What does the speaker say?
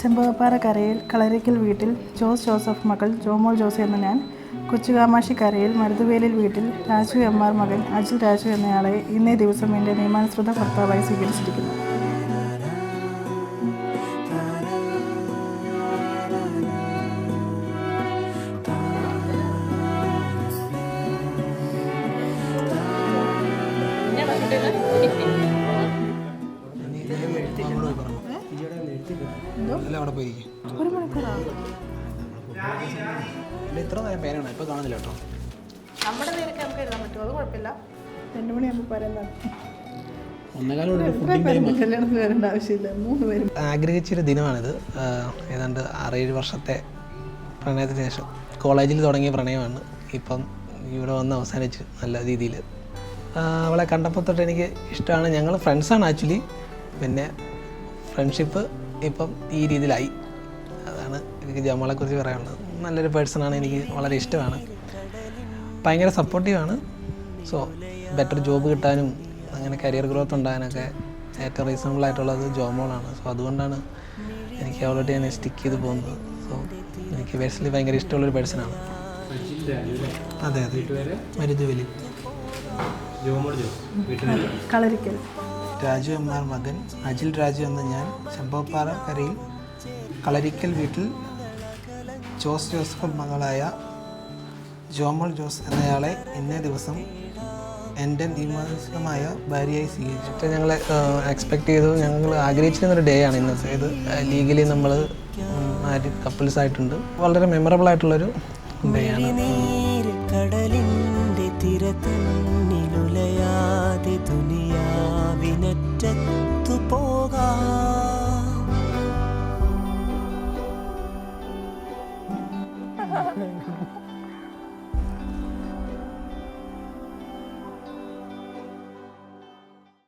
ചെമ്പകപ്പാറ കരയിൽ കളരിക്കൽ വീട്ടിൽ ജോസ് ജോസഫ് മകൾ ജോമോൾ ജോസ് എന്ന ഞാൻ, കൊച്ചുകാമാക്ഷി കരയിൽ മരുതുവേലിൽ വീട്ടിൽ രാജു എം.ആർ മകൻ അജിൽ രാജു എന്നയാളെ ഇന്നേ ദിവസം എൻ്റെ നിയമാനുസൃത ഭർത്താവായി സ്വീകരിച്ചിരിക്കുന്നു. ഒരു മണിക്കൂറാണ് ഇത്ര നേരം പേരാണ് ഇപ്പോൾ കാണുന്നില്ല കേട്ടോ. നമ്മുടെ പേരൊക്കെ നമുക്ക് എഴുതാൻ പറ്റുമോ? അത് കുഴപ്പമില്ല. 2 മണിയാകുമ്പോൾ പറയുന്നതാണ്. കല്യാണത്തിന് വരേണ്ട ആവശ്യമില്ല. 3 പേരും ആഗ്രഹിച്ചൊരു ദിനമാണിത്. ഏതാണ്ട് 6-7 വർഷത്തെ പ്രണയത്തിന് ശേഷം കോളേജിൽ തുടങ്ങിയ പ്രണയമാണ് ഇപ്പം ഇവിടെ വന്ന് അവസാനിച്ച് നല്ല രീതിയിൽ. അവളെ കണ്ടപ്പോൾ തൊട്ട് എനിക്ക് ഇഷ്ടമാണ്. ഞങ്ങൾ ഫ്രണ്ട്സാണ് ആക്ച്വലി. പിന്നെ ഫ്രണ്ട്ഷിപ്പ് ഇപ്പം ഈ രീതിയിലായി. അതാണ് എനിക്ക് ജോമോളെക്കുറിച്ച് പറയാനുള്ളത്. നല്ലൊരു പേഴ്സണാണ്, എനിക്ക് വളരെ ഇഷ്ടമാണ്, ഭയങ്കര സപ്പോർട്ടീവാണ്. സോ ബെറ്റർ ജോബ് കിട്ടാനും അങ്ങനെ കരിയർ ഗ്രോത്ത് ഉണ്ടാകാനൊക്കെ ഏറ്റവും റീസണബിൾ ആയിട്ടുള്ളത് ജോമോളാണ്. സോ അതുകൊണ്ടാണ് എനിക്ക് അവളോട്ട് ഞാൻ സ്റ്റിക്ക് ചെയ്ത് പോകുന്നത്. സോ എനിക്ക് പേഴ്സണലി ഭയങ്കര ഇഷ്ടമുള്ളൊരു പേഴ്സണാണ്. അതെ അതെ, മരുതുവേലി. കളരിക്കൽ രാജു എം.ആർ മകൻ അജിൽ രാജു എന്ന ഞാൻ, ചെമ്പകപ്പാറ കരയിൽ കളരിക്കൽ വീട്ടിൽ ജോസ് ജോസഫ് മകളായ ജോമോൾ ജോസ് എന്നയാളെ ഇന്നേ ദിവസം എൻ്റെ നിയമസമായ ഭാര്യയായി സ്വീകരിച്ചിട്ട് ഞങ്ങൾ എക്സ്പെക്ട് ചെയ്തു. ഞങ്ങൾ ആഗ്രഹിച്ചിരുന്നൊരു ഡേ ആണ് ഇന്നത്തെ. ഇത് ലീഗലി നമ്മൾ കപ്പിൾസ് ആയിട്ടുണ്ട്. വളരെ മെമ്മറബിൾ ആയിട്ടുള്ളൊരു ഡേ ആണ്. കടലിൻ്റെ തിരതന്നിലുലയാതെ ദുനിയാവിനറ്റത്തു പോകാം.